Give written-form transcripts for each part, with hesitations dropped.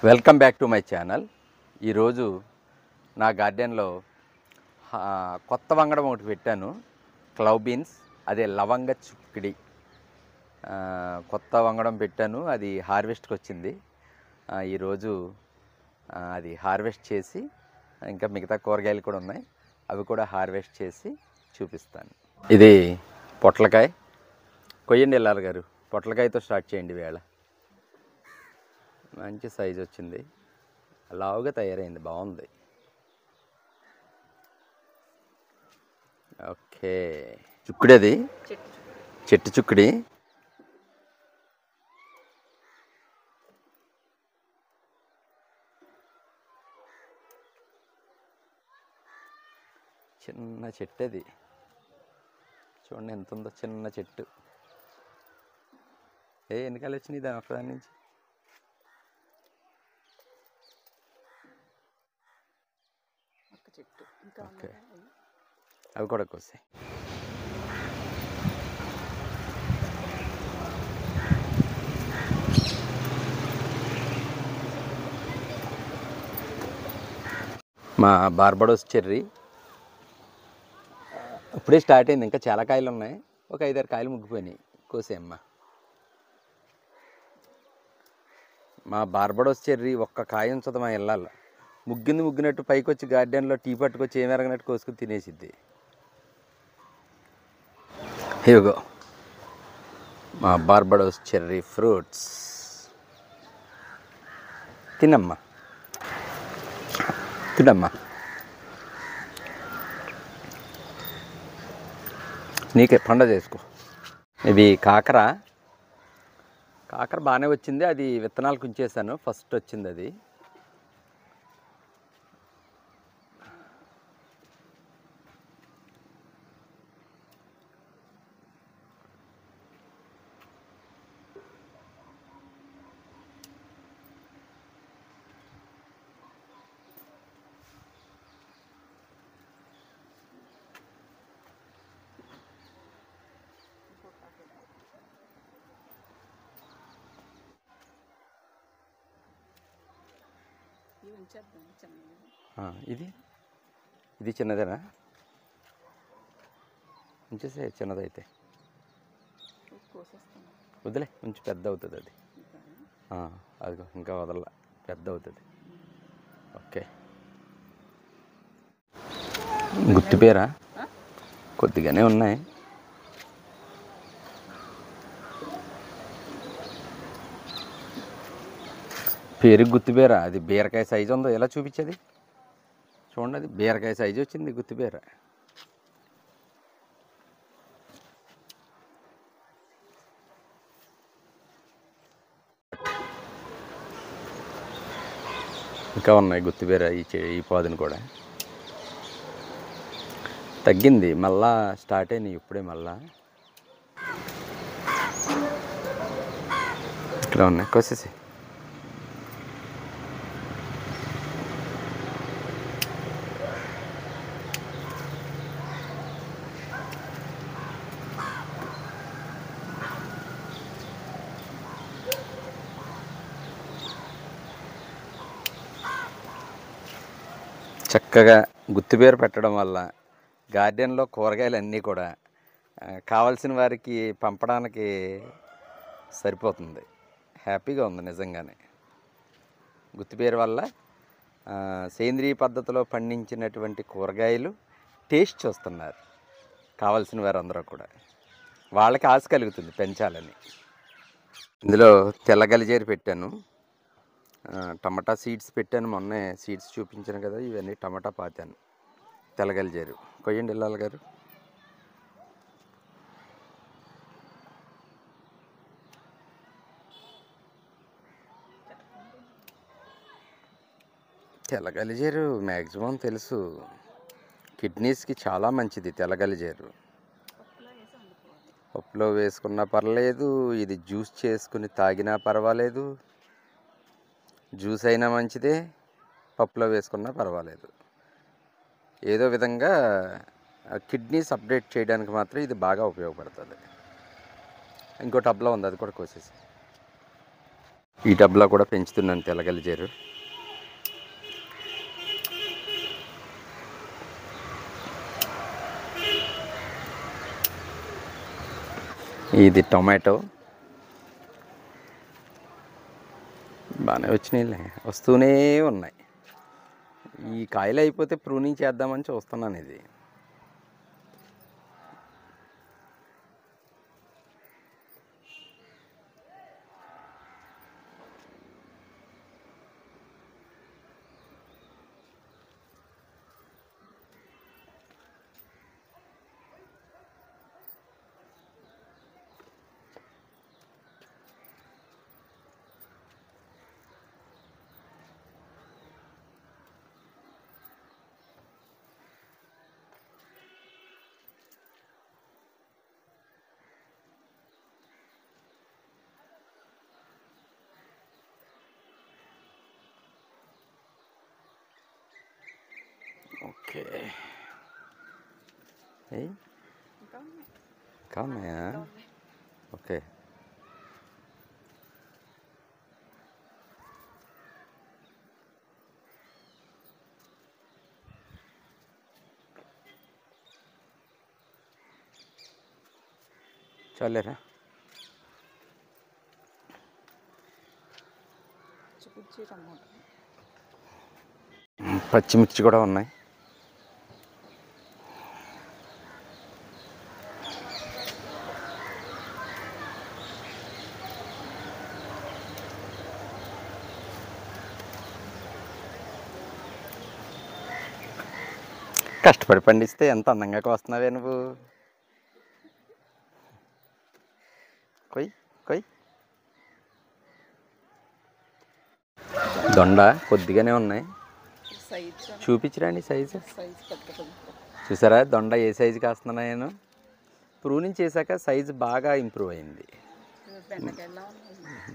Welcome back to my channel. ఈరోజు నా గార్డెన్లో కొత్త వంగడం ఒకటి పెట్టాను, క్లవ్ బీన్స్. అదే లవంగ చిక్కుడి. కొత్త వంగడం పెట్టాను, అది హార్వెస్ట్కి వచ్చింది. ఈరోజు అది హార్వెస్ట్ చేసి, ఇంకా మిగతా కూరగాయలు కూడా ఉన్నాయి, అవి కూడా హార్వెస్ట్ చేసి చూపిస్తాను. ఇది పొట్లకాయ. కొయ్యండి ఎల్లారు గారు, పొట్లకాయతో స్టార్ట్ చేయండి. వేళ మంచి సైజు వచ్చింది, లావుగా తయారైంది, బాగుంది. ఓకే, చుక్కుడి, అది చెట్టు చుక్కుడి. చిన్న చెట్టు అది, చూడండి ఎంత ఉందో, చిన్న చెట్టు. ఎన్నికలు వచ్చినాయి దాని ఒకదాని నుంచి. ఓకే, అవి కూడా కోసాయి. మా బార్బడోస్ చెర్రీ ఇప్పుడే స్టార్ట్ అయింది, ఇంకా చాలా కాయలు ఉన్నాయి. ఒక 5-6 కాయలు ముగ్గిపోయినాయి, కోసేయమ్మా. మా బార్బడోస్ చెర్రీ ఒక్క కాయ ఉంచదు మా ఇళ్ళల్లో. ముగ్గినట్టు పైకి వచ్చి గార్డెన్లో టీ పట్టుకొచ్చి ఏమి ఎరగనట్టు కోసుకుని తినేసిద్ది. ఇదిగో మా బార్బడోస్ చెర్రీ ఫ్రూట్స్. తినమ్మా, తినమ్మా. నీకే పండగ చేసుకో. ఇవి కాకర బాగానే వచ్చింది, అది విత్తనాలకు ఉంచేసాను. ఫస్ట్ వచ్చింది అది. ఇది చిన్నదేనా, ఉంచేసే. చిన్నదైతే వదిలే, కొంచెం పెద్ద అవుతుంది అది. అదిగో ఇంకా వదల, పెద్ద అవుతుంది. ఓకే, గుత్తి పేరా కొద్దిగానే ఉన్నాయి. పేరు గుత్తిబీర. అది బీరకాయ సైజు ఉందో ఎలా చూపించేది చూడండి, అది బీరకాయ సైజు వచ్చింది గుత్తిబీర. ఇంకా ఉన్నాయి గుత్తిబీర. ఈ పాదుని కూడా తగ్గింది, మళ్ళా స్టార్ట్ అయినాయి ఇప్పుడే. మళ్ళా ఇక్కడ ఉన్నాయి, కోసేసి. చక్కగా గుత్తిబీర పెట్టడం వల్ల గార్డెన్లో కూరగాయలు అన్నీ కూడా కావాల్సిన వారికి పంపడానికి సరిపోతుంది. హ్యాపీగా ఉంది నిజంగానే. గుత్తిబీర వల్ల సేంద్రియ పద్ధతిలో పండించినటువంటి కూరగాయలు టేస్ట్ చూస్తున్నారు కావాల్సిన వారు అందరూ కూడా. వాళ్ళకి ఆశ కలుగుతుంది పెంచాలని. ఇందులో తెల్లగలిజేరు పెట్టాను, టమాటా సీడ్స్ పెట్టాను. మొన్నే సీడ్స్ చూపించాను కదా, ఇవన్నీ టమాటా పాతాను. తెల్లగలిజేరు కొయ్యండి ఇల్లాల గారు. తెల్లగలిజేరు మ్యాక్సిమం తెలుసు, కిడ్నీస్కి చాలా మంచిది తెల్లగలిజేరు. పప్పులో వేసుకున్నా పర్లేదు, ఇది జ్యూస్ చేసుకుని తాగినా పర్వాలేదు. జ్యూస్ అయినా మంచిదే, పప్పులో వేసుకున్నా పర్వాలేదు. ఏదో విధంగా కిడ్నీస్ అప్డేట్ చేయడానికి మాత్రం ఇది బాగా ఉపయోగపడుతుంది. ఇంకో టబ్లో ఉంది, అది కూడా కోసేసి. ఈ టబ్లో కూడా పెంచుతున్నాను తెల్లగలిజేరు. ఇది టొమాటో బాగానే వచ్చినాయిలే, వస్తూనే ఉన్నాయి. ఈ కాయలు అయిపోతే ప్రూనింగ్ చేద్దామని చూస్తున్నాను. ఇది ఓకే. కాఉన్నాయా? ఓకే. చాలేరా. పచ్చిమిర్చి కూడా ఉన్నాయి. కష్టపడి పండిస్తే ఎంత అందంగా కోస్తున్నావే నువ్వు. కొయ్ కొయ్. దొండ కొద్దిగానే ఉన్నాయి, చూపించరండి సైజు. చూసారా దొండ ఏ సైజు కాస్తున్నాను. ప్రూనింగ్ చేశాక సైజు బాగా ఇంప్రూవ్ అయింది,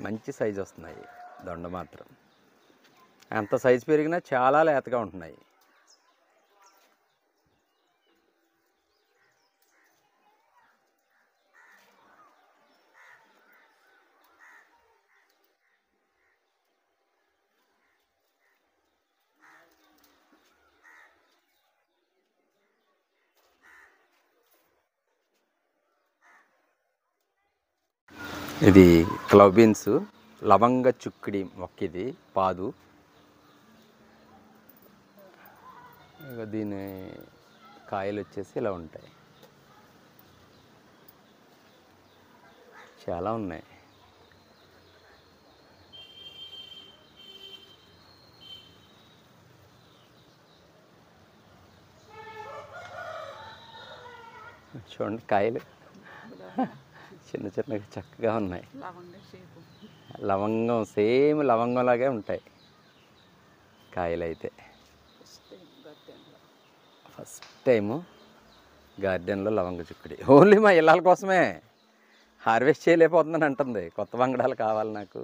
మంచి సైజు వస్తున్నాయి. దొండ మాత్రం ఎంత సైజు పెరిగినా చాలా లేతగా ఉంటున్నాయి. ఇది క్లవ్ బీన్స్, లవంగ చుక్కిడి మొక్క. ఇది పాదు. ఇక దీని కాయలు వచ్చేసి ఇలా ఉంటాయి, చాలా ఉన్నాయి. చూడండి కాయలు చిన్న చిన్నగా చక్కగా ఉన్నాయి. లవంగం సేమ్ లవంగంలాగే ఉంటాయి కాయలు అయితే. ఫస్ట్ టైము గార్డెన్లో లవంగ చుక్కడి. ఓన్లీ మా ఇళ్ళ కోసమే, హార్వెస్ట్ చేయలేకపోతుందని అంటుంది. కొత్త వంగడాలు కావాలి నాకు,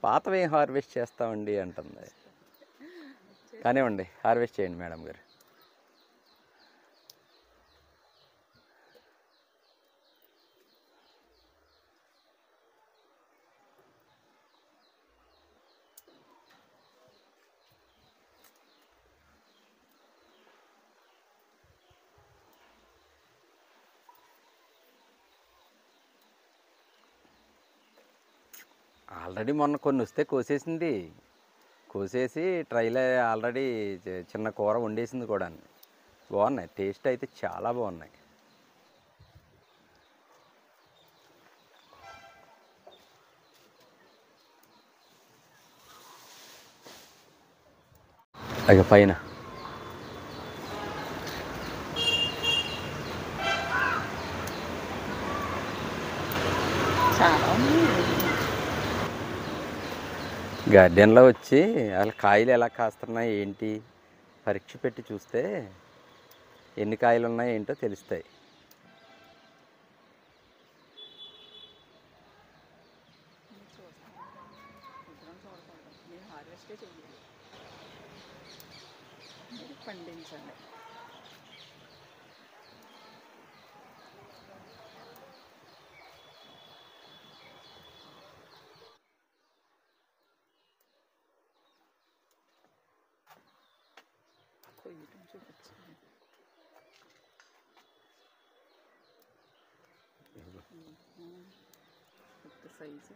పాతవి ఏం హార్వెస్ట్ చేస్తామండి అంటుంది. కానివ్వండి, హార్వెస్ట్ చేయండి మేడం గారు. ఆల్రెడీ మొన్న కొన్ని వస్తే కోసేసింది, కోసేసి ట్రైలో ఆల్రెడీ చిన్న కూర వండేసింది కూడా. బాగున్నాయి, టేస్ట్ అయితే చాలా బాగున్నాయి. అయ్యో పైన గార్డెన్లో వచ్చి అసలు కాయలు ఎలా కాస్తున్నాయి ఏంటి పరీక్ష పెట్టి చూస్తే ఎన్ని కాయలు ఉన్నాయి ఏంటో తెలుస్తాయి. పండించండి. కొయ్యటం చూపించాను. పెద్ద సైజు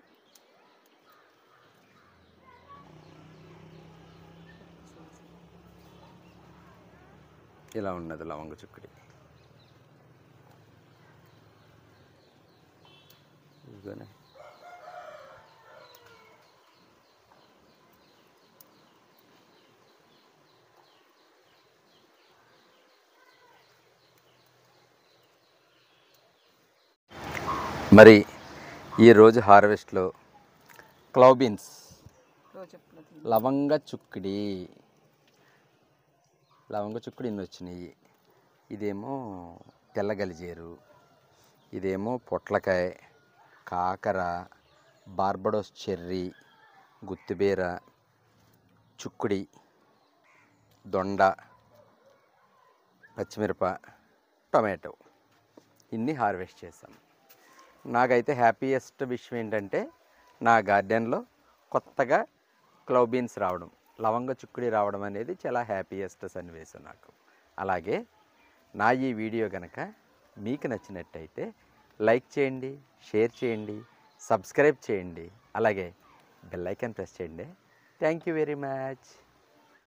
ఇలా ఉన్నది లవంగ చుక్కడి. ఇదిగోనే మరి ఈరోజు హార్వెస్ట్లో క్లవ్ బీన్స్, లవంగ చుక్కడి ఇన్ని వచ్చినాయి. ఇదేమో తెల్ల గలిజేరు, ఇదేమో పొట్లకాయ, కాకర, బార్బడోస్ చెర్రీ, గుత్తిబీర, చుక్కుడి, దొండ, పచ్చిమిరప, టొమాటో ఇన్ని హార్వెస్ట్ చేశాను. నాకైతే హ్యాపీయెస్ట్ విషయం ఏంటంటే నా గార్డెన్లో కొత్తగా క్లవ్ బీన్స్ రావడం, లవంగ చుక్కుడి రావడం అనేది చాలా హ్యాపీయెస్ట్ సన్నివేశం నాకు. అలాగే నా ఈ వీడియో కనుక మీకు నచ్చినట్టయితే లైక్ చేయండి, షేర్ చేయండి, సబ్స్క్రైబ్ చేయండి, అలాగే బెల్ ఐకాన్ ప్రెస్ చేయండి. Thank you very much.